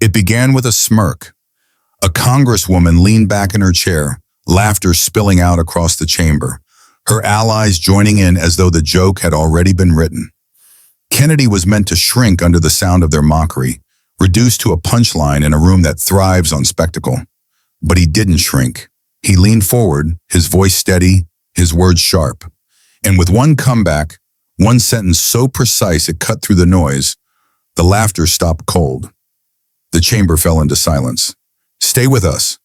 It began with a smirk. A congresswoman leaned back in her chair, laughter spilling out across the chamber, her allies joining in as though the joke had already been written. Kennedy was meant to shrink under the sound of their mockery, reduced to a punchline in a room that thrives on spectacle. But he didn't shrink. He leaned forward, his voice steady, his words sharp. And with one comeback, one sentence so precise it cut through the noise, the laughter stopped cold. The chamber fell into silence. Stay with us.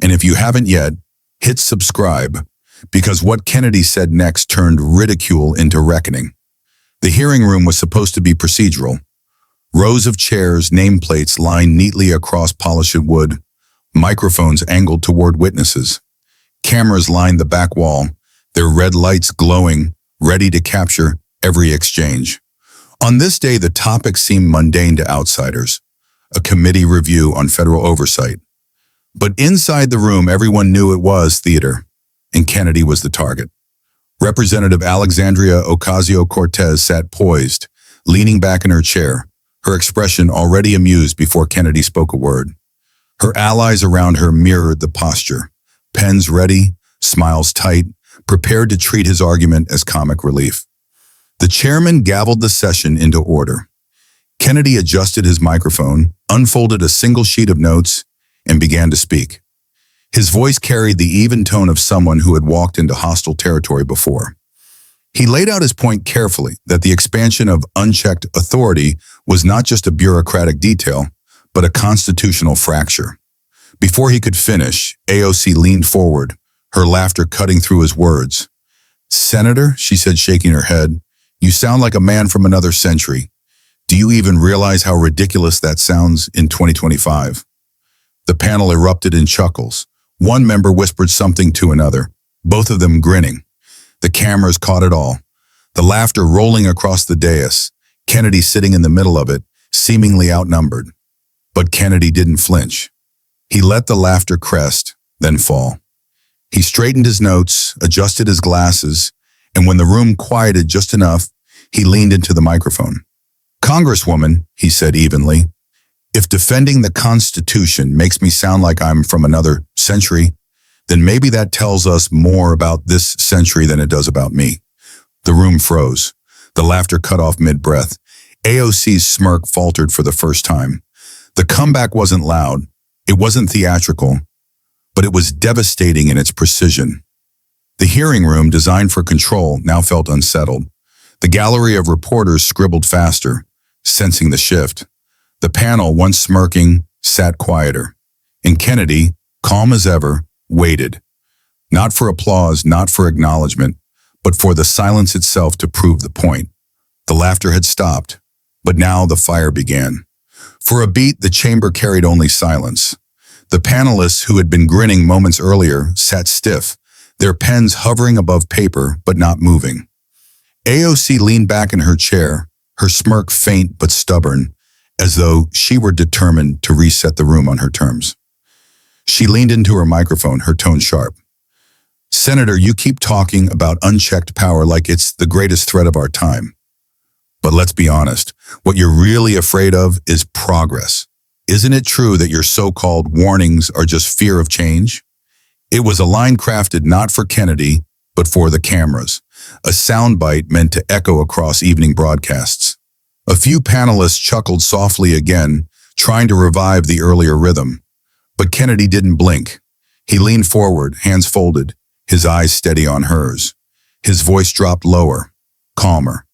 And if you haven't yet, hit subscribe, because what Kennedy said next turned ridicule into reckoning. The hearing room was supposed to be procedural. Rows of chairs, nameplates lined neatly across polished wood, microphones angled toward witnesses. Cameras lined the back wall, their red lights glowing, ready to capture every exchange. On this day, the topic seemed mundane to outsiders, a committee review on federal oversight. But inside the room, everyone knew it was theater, and Kennedy was the target. Representative Alexandria Ocasio-Cortez sat poised, leaning back in her chair, her expression already amused before Kennedy spoke a word. Her allies around her mirrored the posture, pens ready, smiles tight, prepared to treat his argument as comic relief. The chairman gavelled the session into order. Kennedy adjusted his microphone, unfolded a single sheet of notes, and began to speak. His voice carried the even tone of someone who had walked into hostile territory before. He laid out his point carefully, that the expansion of unchecked authority was not just a bureaucratic detail, but a constitutional fracture. Before he could finish, AOC leaned forward, her laughter cutting through his words. "Senator," she said, shaking her head, "you sound like a man from another century. Do you even realize how ridiculous that sounds in 2025? The panel erupted in chuckles. One member whispered something to another, both of them grinning. The cameras caught it all. The laughter rolling across the dais, Kennedy sitting in the middle of it, seemingly outnumbered. But Kennedy didn't flinch. He let the laughter crest, then fall. He straightened his notes, adjusted his glasses, and when the room quieted just enough, he leaned into the microphone. "Congresswoman," he said evenly, "if defending the Constitution makes me sound like I'm from another century, then maybe that tells us more about this century than it does about me." The room froze. The laughter cut off mid-breath. AOC's smirk faltered for the first time. The comeback wasn't loud. It wasn't theatrical, but it was devastating in its precision. The hearing room, designed for control, now felt unsettled. The gallery of reporters scribbled faster, sensing the shift. The panel, once smirking, sat quieter. And Kennedy, calm as ever, waited. Not for applause, not for acknowledgement, but for the silence itself to prove the point. The laughter had stopped, but now the fire began. For a beat, the chamber carried only silence. The panelists, who had been grinning moments earlier, sat stiff, their pens hovering above paper but not moving. AOC leaned back in her chair, her smirk faint but stubborn, as though she were determined to reset the room on her terms. She leaned into her microphone, her tone sharp. "Senator, you keep talking about unchecked power like it's the greatest threat of our time. But let's be honest, what you're really afraid of is progress. Isn't it true that your so-called warnings are just fear of change?" It was a line crafted not for Kennedy, but for the cameras, a soundbite meant to echo across evening broadcasts. A few panelists chuckled softly again, trying to revive the earlier rhythm. But Kennedy didn't blink. He leaned forward, hands folded, his eyes steady on hers. His voice dropped lower, calmer.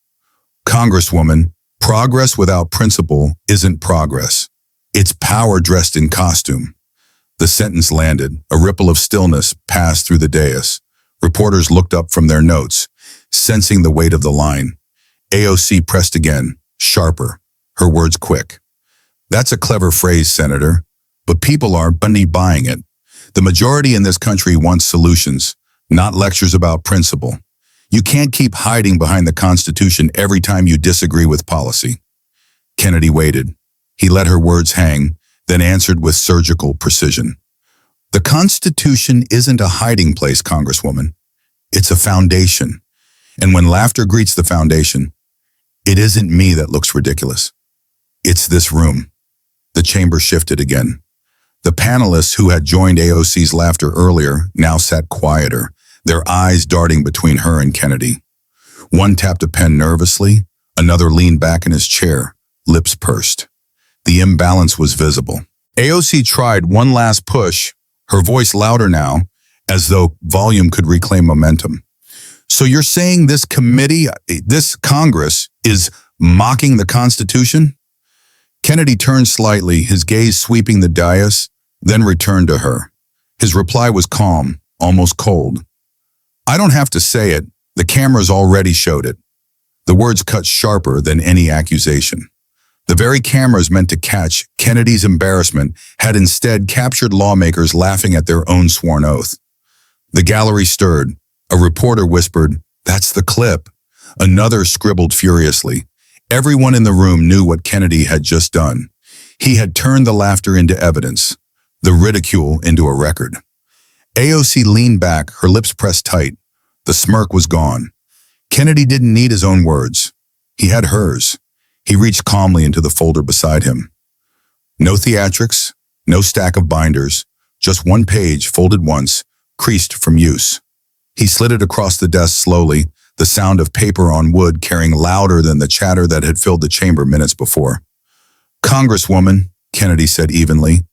"Congresswoman, progress without principle isn't progress. It's power dressed in costume." The sentence landed. A ripple of stillness passed through the dais. Reporters looked up from their notes, sensing the weight of the line. AOC pressed again, sharper, her words quick. "That's a clever phrase, Senator, but people aren't buying it. The majority in this country wants solutions, not lectures about principle. You can't keep hiding behind the Constitution every time you disagree with policy." Kennedy waited. He let her words hang, then answered with surgical precision. "The Constitution isn't a hiding place, Congresswoman. It's a foundation. And when laughter greets the foundation, it isn't me that looks ridiculous. It's this room." The chamber shifted again. The panelists who had joined AOC's laughter earlier now sat quieter, their eyes darting between her and Kennedy. One tapped a pen nervously, another leaned back in his chair, lips pursed. The imbalance was visible. AOC tried one last push, her voice louder now, as though volume could reclaim momentum. So you're saying this Congress, is mocking the Constitution? Kennedy turned slightly, his gaze sweeping the dais, then returned to her. His reply was calm, almost cold. I don't have to say it, the cameras already showed it. The words cut sharper than any accusation. The very cameras meant to catch Kennedy's embarrassment had instead captured lawmakers laughing at their own sworn oath. The gallery stirred. A reporter whispered, "That's the clip." Another scribbled furiously. Everyone in the room knew what Kennedy had just done. He had turned the laughter into evidence, the ridicule into a record. AOC leaned back, her lips pressed tight. The smirk was gone. Kennedy didn't need his own words. He had hers. He reached calmly into the folder beside him. No theatrics, no stack of binders, just one page folded once, creased from use. He slid it across the desk slowly, the sound of paper on wood carrying louder than the chatter that had filled the chamber minutes before. "Congresswoman," Kennedy said evenly,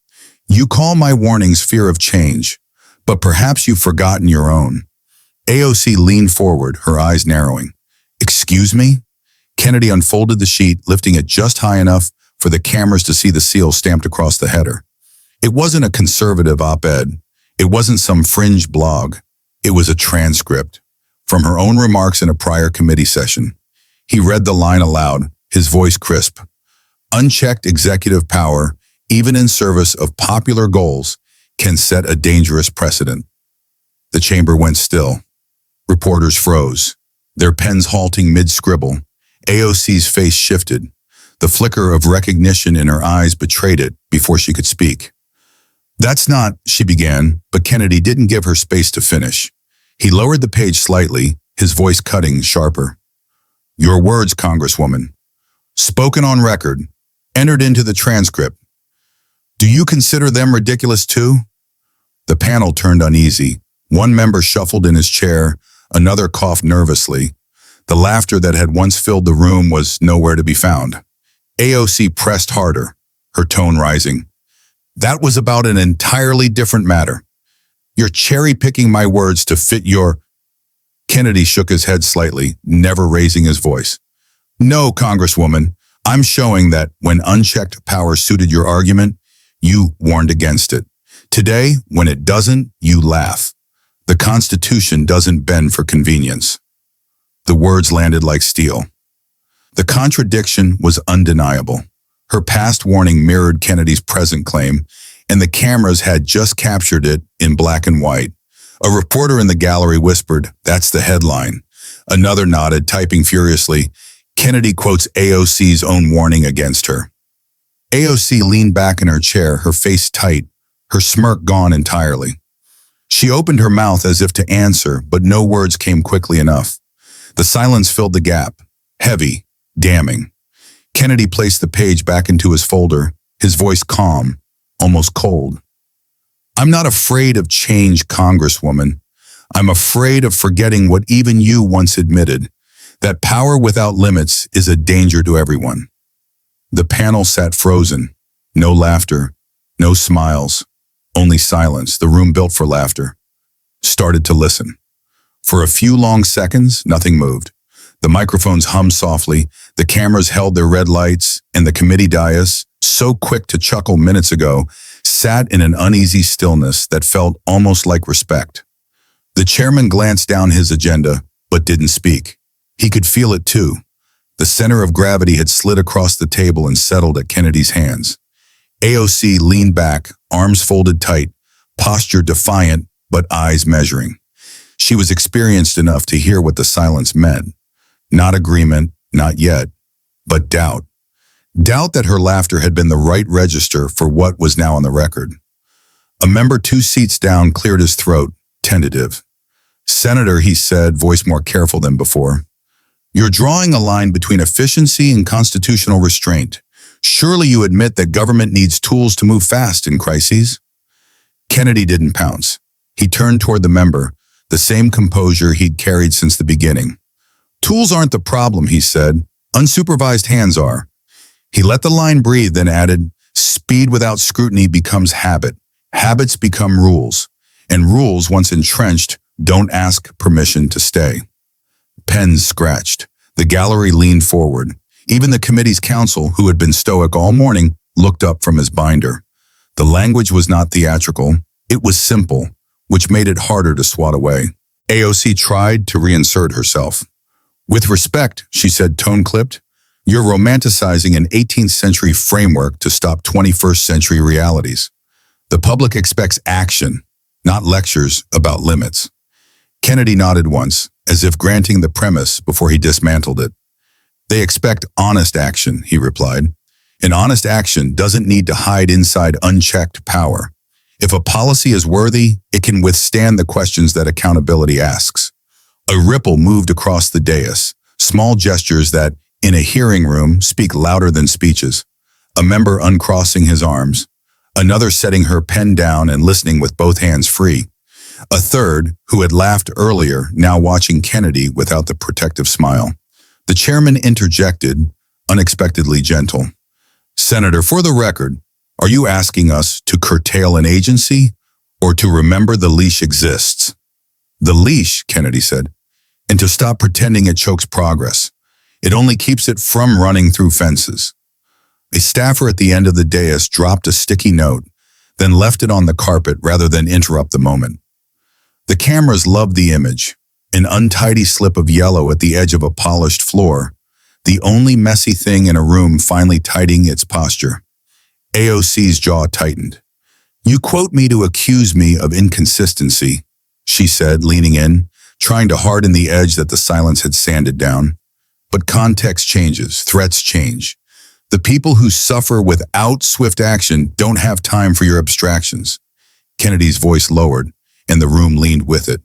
"you call my warnings fear of change, but perhaps you've forgotten your own." AOC leaned forward, her eyes narrowing. "Excuse me?" Kennedy unfolded the sheet, lifting it just high enough for the cameras to see the seal stamped across the header. It wasn't a conservative op-ed. It wasn't some fringe blog. It was a transcript from her own remarks in a prior committee session. He read the line aloud, his voice crisp. "Unchecked executive power, even in service of popular goals, can set a dangerous precedent." The chamber went still. Reporters froze, their pens halting mid-scribble. AOC's face shifted. The flicker of recognition in her eyes betrayed it before she could speak. "That's not," she began, but Kennedy didn't give her space to finish. He lowered the page slightly, his voice cutting sharper. "Your words, Congresswoman, spoken on record, entered into the transcript. Do you consider them ridiculous too?" The panel turned uneasy. One member shuffled in his chair, another coughed nervously. The laughter that had once filled the room was nowhere to be found. AOC pressed harder, her tone rising. "That was about an entirely different matter. You're cherry-picking my words to fit your—" Kennedy shook his head slightly, never raising his voice. "No, Congresswoman, I'm showing that when unchecked power suited your argument, you warned against it. Today, when it doesn't, you laugh. The Constitution doesn't bend for convenience." The words landed like steel. The contradiction was undeniable. Her past warning mirrored Kennedy's present claim, and the cameras had just captured it in black and white. A reporter in the gallery whispered, "That's the headline." Another nodded, typing furiously. Kennedy quotes AOC's own warning against her. AOC leaned back in her chair, her face tight, her smirk gone entirely. She opened her mouth as if to answer, but no words came quickly enough. The silence filled the gap, heavy, damning. Kennedy placed the page back into his folder, his voice calm, almost cold. "I'm not afraid of change, Congresswoman. I'm afraid of forgetting what even you once admitted, that power without limits is a danger to everyone." The panel sat frozen. No laughter, no smiles, only silence. The room built for laughter started to listen. For a few long seconds, nothing moved. The microphones hummed softly, the cameras held their red lights, and the committee dais, so quick to chuckle minutes ago, sat in an uneasy stillness that felt almost like respect. The chairman glanced down his agenda, but didn't speak. He could feel it too. The center of gravity had slid across the table and settled at Kennedy's hands. AOC leaned back, arms folded tight, posture defiant, but eyes measuring. She was experienced enough to hear what the silence meant. Not agreement, not yet, but doubt. Doubt that her laughter had been the right register for what was now on the record. A member 2 seats down cleared his throat, tentative. "Senator," he said, voice more careful than before, "you're drawing a line between efficiency and constitutional restraint. Surely you admit that government needs tools to move fast in crises? Kennedy didn't pounce. He turned toward the member, the same composure he'd carried since the beginning. Tools aren't the problem, he said. Unsupervised hands are. He let the line breathe, then added, speed without scrutiny becomes habit. Habits become rules. And rules, once entrenched, don't ask permission to stay. Pens scratched. The gallery leaned forward. Even the committee's counsel, who had been stoic all morning, looked up from his binder. The language was not theatrical. It was simple, which made it harder to swat away. AOC tried to reinsert herself. With respect, she said, tone-clipped, you're romanticizing an 18th century framework to stop 21st century realities. The public expects action, not lectures about limits. Kennedy nodded once, as if granting the premise before he dismantled it. They expect honest action, he replied. An honest action doesn't need to hide inside unchecked power. If a policy is worthy, it can withstand the questions that accountability asks. A ripple moved across the dais, small gestures that, in a hearing room, speak louder than speeches. A member uncrossing his arms, another setting her pen down and listening with both hands free. A third, who had laughed earlier, now watching Kennedy without the protective smile. The chairman interjected, unexpectedly gentle. Senator, for the record, are you asking us to curtail an agency or to remember the leash exists? The leash, Kennedy said, and to stop pretending it chokes progress. It only keeps it from running through fences. A staffer at the end of the dais dropped a sticky note, then left it on the carpet rather than interrupt the moment. The cameras loved the image, an untidy slip of yellow at the edge of a polished floor, the only messy thing in a room finally tidying its posture. AOC's jaw tightened. You quote me to accuse me of inconsistency, she said, leaning in, trying to harden the edge that the silence had sanded down. But context changes, threats change. The people who suffer without swift action don't have time for your abstractions. Kennedy's voice lowered, and the room leaned with it.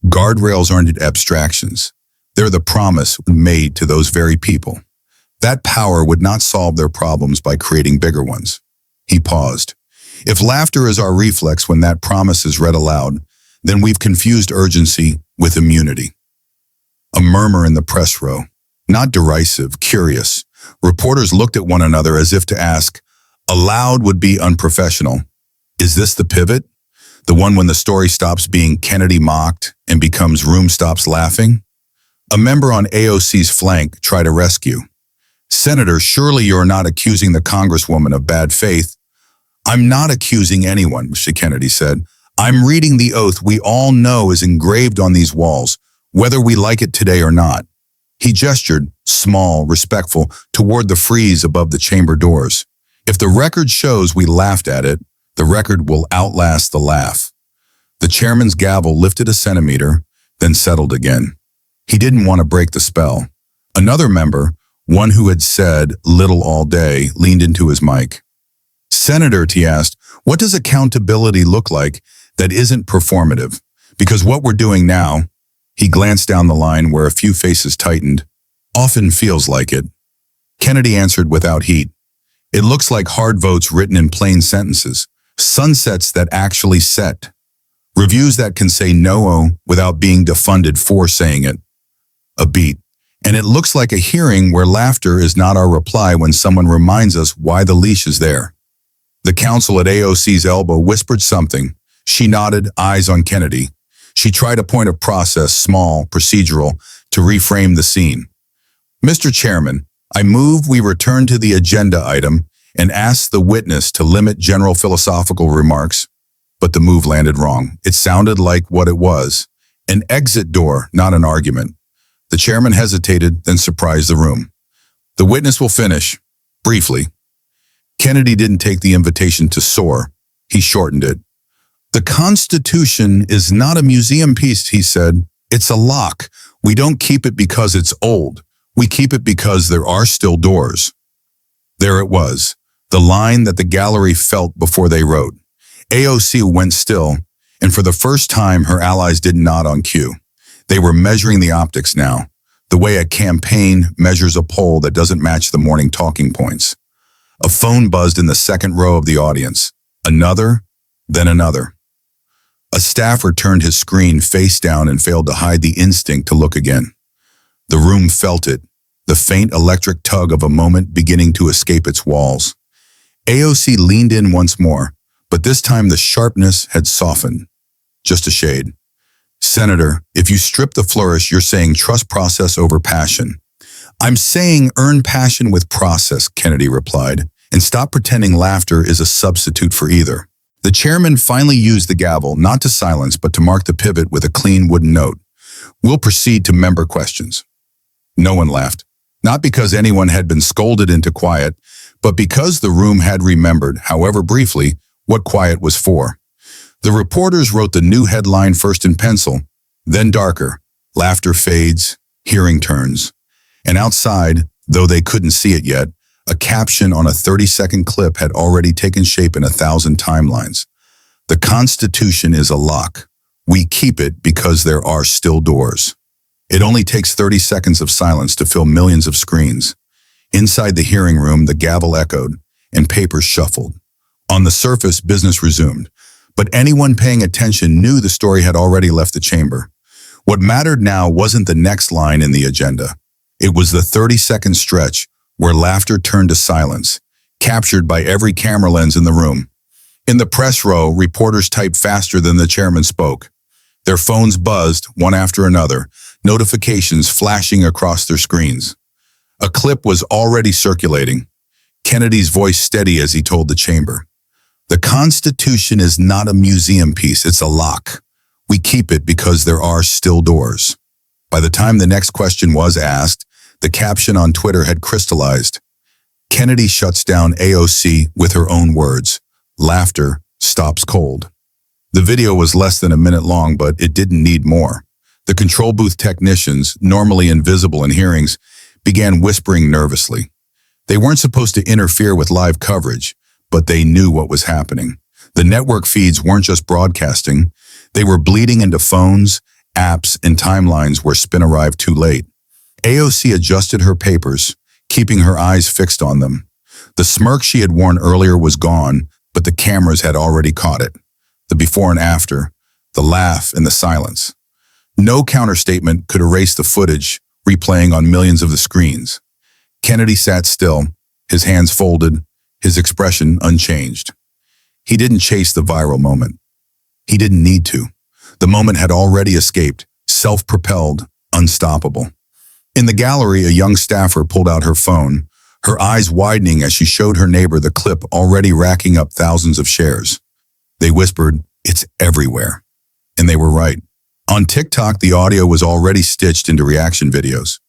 Guardrails aren't abstractions. They're the promise made to those very people. That power would not solve their problems by creating bigger ones. He paused. If laughter is our reflex when that promise is read aloud, then we've confused urgency with immunity. A murmur in the press row, not derisive, curious. Reporters looked at one another as if to ask, aloud would be unprofessional. Is this the pivot? The one when the story stops being Kennedy mocked and becomes room stops laughing? A member on AOC's flank tried to rescue. Senator, surely you're not accusing the Congresswoman of bad faith. I'm not accusing anyone, Mr. Kennedy said. I'm reading the oath we all know is engraved on these walls, whether we like it today or not. He gestured, small, respectful, toward the frieze above the chamber doors. If the record shows we laughed at it, the record will outlast the laugh. The chairman's gavel lifted a centimeter, then settled again. He didn't want to break the spell. Another member, one who had said little all day, leaned into his mic. Senator, he asked, what does accountability look like that isn't performative? Because what we're doing now, he glanced down the line where a few faces tightened, often feels like it. Kennedy answered without heat. It looks like hard votes written in plain sentences, sunsets that actually set, reviews that can say no without being defunded for saying it. A beat. And it looks like a hearing where laughter is not our reply when someone reminds us why the leash is there. The counsel at AOC's elbow whispered something. She nodded, eyes on Kennedy. She tried a point of process, small, procedural, to reframe the scene. Mr. Chairman, I move we return to the agenda item and ask the witness to limit general philosophical remarks. But the move landed wrong. It sounded like what it was, an exit door, not an argument. The chairman hesitated, then surprised the room. The witness will finish, briefly. Kennedy didn't take the invitation to soar. He shortened it. The Constitution is not a museum piece, he said. It's a lock. We don't keep it because it's old. We keep it because there are still doors. There it was, the line that the gallery felt before they wrote. AOC went still, and for the first time her allies didn't nod on cue. They were measuring the optics now, the way a campaign measures a poll that doesn't match the morning talking points. A phone buzzed in the second row of the audience. Another, then another. A staffer turned his screen face down and failed to hide the instinct to look again. The room felt it, the faint electric tug of a moment beginning to escape its walls. AOC leaned in once more, but this time the sharpness had softened. Just a shade. Senator, if you strip the flourish, you're saying trust process over passion. I'm saying earn passion with process, Kennedy replied, and stop pretending laughter is a substitute for either. The chairman finally used the gavel, not to silence, but to mark the pivot with a clean wooden note. We'll proceed to member questions. No one laughed, not because anyone had been scolded into quiet, but because the room had remembered, however briefly, what quiet was for. The reporters wrote the new headline first in pencil, then darker. Laughter fades, hearing turns. And outside, though they couldn't see it yet, a caption on a 30-second clip had already taken shape in 1,000 timelines. The Constitution is a lock. We keep it because there are still doors. It only takes 30 seconds of silence to fill millions of screens. Inside the hearing room, the gavel echoed, and papers shuffled. On the surface, business resumed. But anyone paying attention knew the story had already left the chamber. What mattered now wasn't the next line in the agenda. It was the 30-second stretch where laughter turned to silence, captured by every camera lens in the room. In the press row, reporters typed faster than the chairman spoke. Their phones buzzed, one after another, notifications flashing across their screens. A clip was already circulating, Kennedy's voice steady as he told the chamber. The Constitution is not a museum piece, it's a lock. We keep it because there are still doors. By the time the next question was asked, the caption on Twitter had crystallized. Kennedy shuts down AOC with her own words. Laughter stops cold. The video was less than a minute long, but it didn't need more. The control booth technicians, normally invisible in hearings, began whispering nervously. They weren't supposed to interfere with live coverage, but they knew what was happening. The network feeds weren't just broadcasting. They were bleeding into phones, apps, and timelines where spin arrived too late. AOC adjusted her papers, keeping her eyes fixed on them. The smirk she had worn earlier was gone, but the cameras had already caught it. The before and after, the laugh and the silence. No counterstatement could erase the footage, replaying on millions of the screens. Kennedy sat still, his hands folded, his expression unchanged. He didn't chase the viral moment. He didn't need to. The moment had already escaped, self-propelled, unstoppable. In the gallery, a young staffer pulled out her phone, her eyes widening as she showed her neighbor the clip already racking up thousands of shares. They whispered, "It's everywhere." And they were right. On TikTok, the audio was already stitched into reaction videos.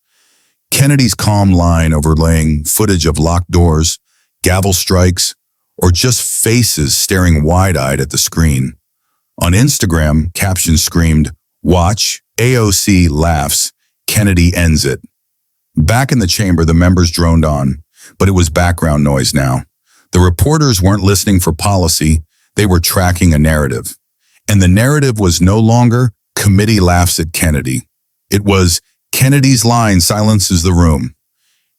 Kennedy's calm line overlaying footage of locked doors, gavel strikes, or just faces staring wide-eyed at the screen. On Instagram, captions screamed, "Watch, AOC laughs, Kennedy ends it." Back in the chamber, the members droned on, but it was background noise now. The reporters weren't listening for policy, they were tracking a narrative. And the narrative was no longer, "Committee laughs at Kennedy." It was, "Kennedy's line silences the room."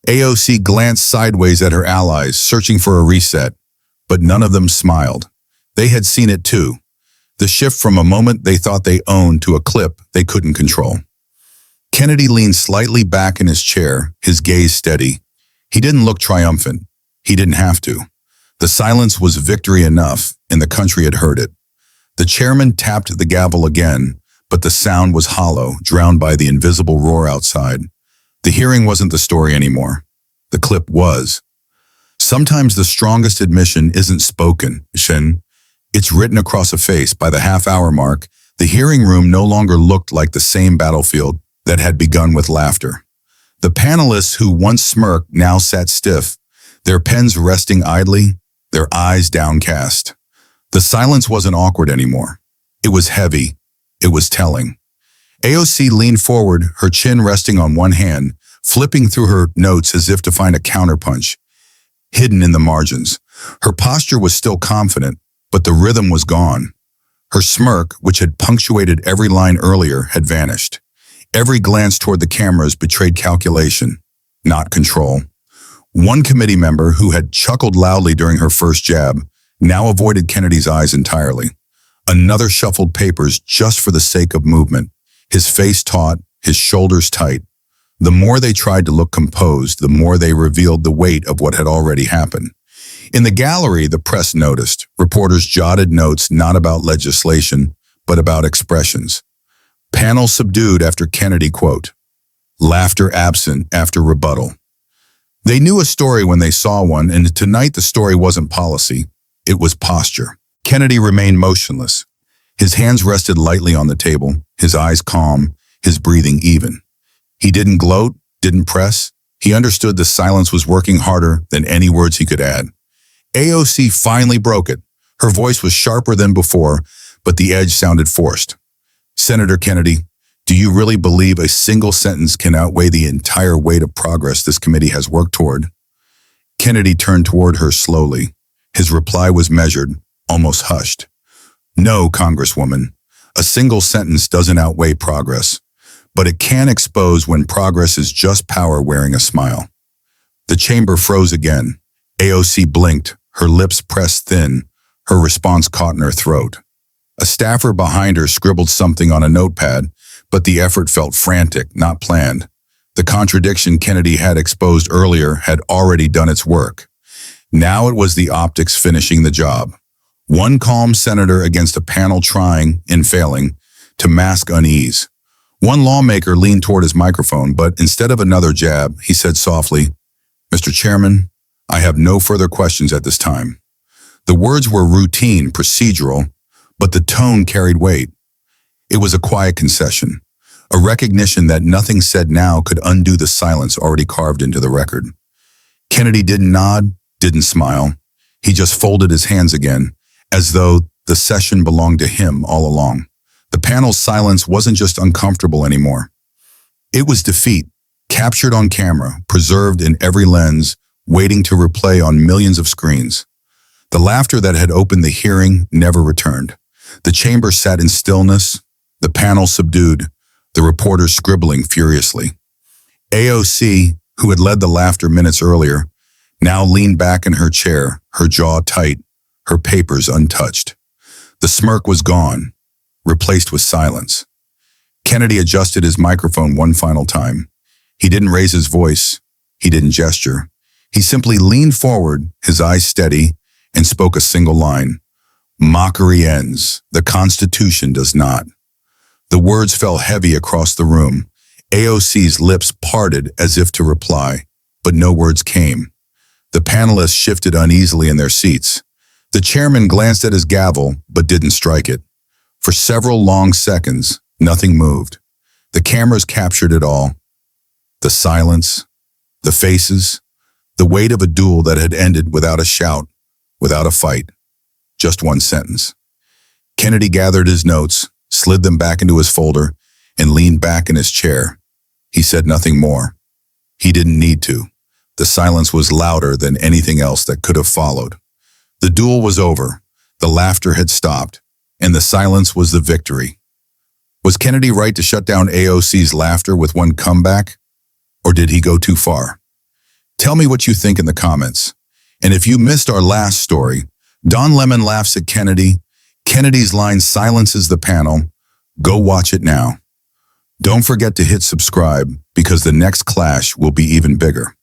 AOC glanced sideways at her allies, searching for a reset, but none of them smiled. They had seen it too. The shift from a moment they thought they owned to a clip they couldn't control. Kennedy leaned slightly back in his chair, his gaze steady. He didn't look triumphant. He didn't have to. The silence was victory enough, and the country had heard it. The chairman tapped the gavel again, but the sound was hollow, drowned by the invisible roar outside. The hearing wasn't the story anymore. The clip was. Sometimes the strongest admission isn't spoken, it's written across a face. By the half-hour mark, the hearing room no longer looked like the same battlefield that had begun with laughter. The panelists who once smirked now sat stiff, their pens resting idly, their eyes downcast. The silence wasn't awkward anymore. It was heavy. It was telling. AOC leaned forward, her chin resting on one hand, flipping through her notes as if to find a counterpunch, hidden in the margins. Her posture was still confident, but the rhythm was gone. Her smirk, which had punctuated every line earlier, had vanished. Every glance toward the cameras betrayed calculation, not control. One committee member who had chuckled loudly during her first jab now avoided Kennedy's eyes entirely. Another shuffled papers just for the sake of movement, his face taut, his shoulders tight. The more they tried to look composed, the more they revealed the weight of what had already happened. In the gallery, the press noticed. Reporters jotted notes not about legislation, but about expressions. Panel subdued after Kennedy quote. Laughter absent after rebuttal. They knew a story when they saw one, and tonight the story wasn't policy, it was posture. Kennedy remained motionless. His hands rested lightly on the table, his eyes calm, his breathing even. He didn't gloat, didn't press. He understood the silence was working harder than any words he could add. AOC finally broke it. Her voice was sharper than before, but the edge sounded forced. Senator Kennedy, do you really believe a single sentence can outweigh the entire weight of progress this committee has worked toward? Kennedy turned toward her slowly. His reply was measured, almost hushed. No, Congresswoman, a single sentence doesn't outweigh progress, but it can expose when progress is just power wearing a smile. The chamber froze again. AOC blinked, her lips pressed thin, her response caught in her throat. A staffer behind her scribbled something on a notepad, but the effort felt frantic, not planned. The contradiction Kennedy had exposed earlier had already done its work. Now it was the optics finishing the job. One calm senator against a panel trying, and failing, to mask unease. One lawmaker leaned toward his microphone, but instead of another jab, he said softly, Mr. Chairman, I have no further questions at this time. The words were routine, procedural, but the tone carried weight. It was a quiet concession, a recognition that nothing said now could undo the silence already carved into the record. Kennedy didn't nod, didn't smile. He just folded his hands again, as though the session belonged to him all along. The panel's silence wasn't just uncomfortable anymore. It was defeat, captured on camera, preserved in every lens, waiting to replay on millions of screens. The laughter that had opened the hearing never returned. The chamber sat in stillness, the panel subdued, the reporters scribbling furiously. AOC, who had led the laughter minutes earlier, now leaned back in her chair, her jaw tight, her papers untouched. The smirk was gone, replaced with silence. Kennedy adjusted his microphone one final time. He didn't raise his voice. He didn't gesture. He simply leaned forward, his eyes steady, and spoke a single line. Mockery ends. The Constitution does not. The words fell heavy across the room. AOC's lips parted as if to reply, but no words came. The panelists shifted uneasily in their seats. The chairman glanced at his gavel, but didn't strike it. For several long seconds, nothing moved. The cameras captured it all. The silence, the faces, the weight of a duel that had ended without a shout, without a fight. Just one sentence. Kennedy gathered his notes, slid them back into his folder, and leaned back in his chair. He said nothing more. He didn't need to. The silence was louder than anything else that could have followed. The duel was over. The laughter had stopped, and the silence was the victory. Was Kennedy right to shut down AOC's laughter with one comeback? Or did he go too far? Tell me what you think in the comments. And if you missed our last story, Don Lemon laughs at Kennedy. Kennedy's line silences the panel. Go watch it now. Don't forget to hit subscribe because the next clash will be even bigger.